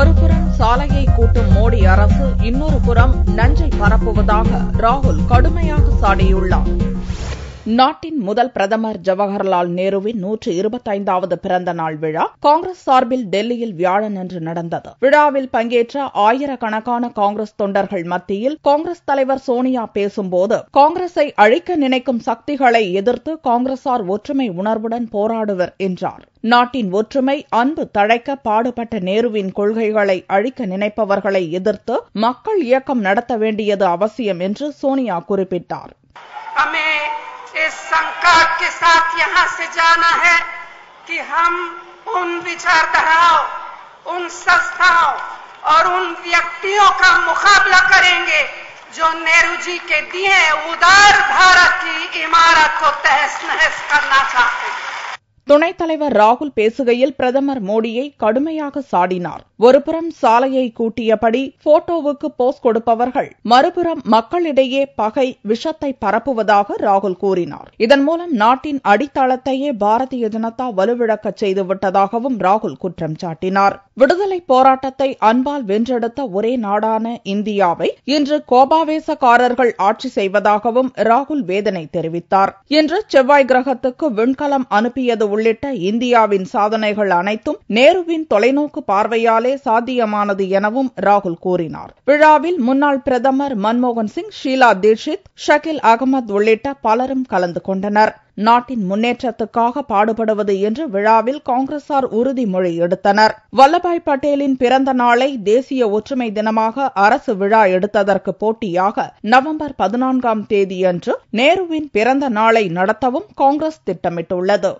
ஒருபுறம் சாலையை கூட்டும் மோடி அரசு இன்னொரு புறம் நஞ்சை பரப்புவதாக ராகுல் கடுமையாக சாடியுள்ளார். நாட்டின் முதல் பிரதமர் ஜவஹர்லால் நேருவின் 125வது பிறந்த நாள் விழா காங்கிரஸ் சார்பில் டெல்லியில் வியாழனன்று நடந்தது. விழாவில் பங்கேற்ற ஆயிரக்கணக்கான காங்கிரஸ் தொண்டர்கள் மத்தியில் காங்கிரஸ் தலைவர் சோனியா பேசும்போது, காங்கிரஸை அழிக்க நினைக்கும் சக்திகளை எதிர்த்து காங்கிரசார் ஒற்றுமை உணர்வுடன் போராடுவர் என்றார். நாட்டின் ஒற்றுமை, அன்பு தழைக்க பாடுபட்ட நேருவின் கொள்கைகளை அழிக்க நினைப்பவர்களை எதிர்த்து மக்கள் இயக்கம் நடத்த வேண்டியது அவசியம் என்று சோனியா குறிப்பிட்டார். इस संकल्प के साथ यहाँ से जाना है कि हम उन विचारधाराओं, उन संस्थाओं और उन व्यक्तियों का मुकाबला करेंगे जो नेहरू जी के दिए उदार भारत की इमारत को तहस नहस करना चाहते हैं. துணைத் தலைவர் ராகுல் பேசுகையில் பிரதமர் மோடியை கடுமையாக சாடினார். ஒருபுறம் சாலையை கூட்டியபடி போட்டோவுக்கு போஸ் கொடுப்பவர்கள், மறுபுறம் மக்களிடையே பகை, விஷத்தை பரப்புவதாக ராகுல் கூறினார். இதன் மூலம் நாட்டின் அடித்தளத்தையே பாரதிய ஜனதா வலுவிழக்கச் செய்துவிட்டதாகவும் ராகுல் குற்றம் சாட்டினார். விடுதலை போராட்டத்தை அன்பால் வென்றெடுத்த ஒரே நாடான இந்தியாவை இன்று கோபாவேசக்காரர்கள் ஆட்சி செய்வதாகவும் ராகுல் வேதனை தெரிவித்தார். இன்று செவ்வாய் கிரகத்துக்கு விண்கலம் அனுப்பியது உள்ளிட்ட இந்தியாவின் சாதனைகள் அனைத்தும் நேருவின் தொலைநோக்கு பார்வையாலே சாத்தியமானது எனவும் ராகுல் கூறினார். விழாவில் முன்னாள் பிரதமர் மன்மோகன் சிங், ஷீலா தீட்சித், ஷகில் அகமது உள்ளிட்ட பலரும் கலந்து கொண்டனர். நாட்டின் முன்னேற்றத்துக்காக பாடுபடுவது என்று விழாவில் காங்கிரசார் உறுதிமொழி எடுத்தனர். வல்லபாய் பட்டேலின் பிறந்த நாளை தேசிய ஒற்றுமை தினமாக அரசு விழா எடுத்ததற்கு போட்டியாக நவம்பர் 14ஆம் தேதியன்று நேருவின் பிறந்த நாளை நடத்தவும் காங்கிரஸ் திட்டமிட்டுள்ளது.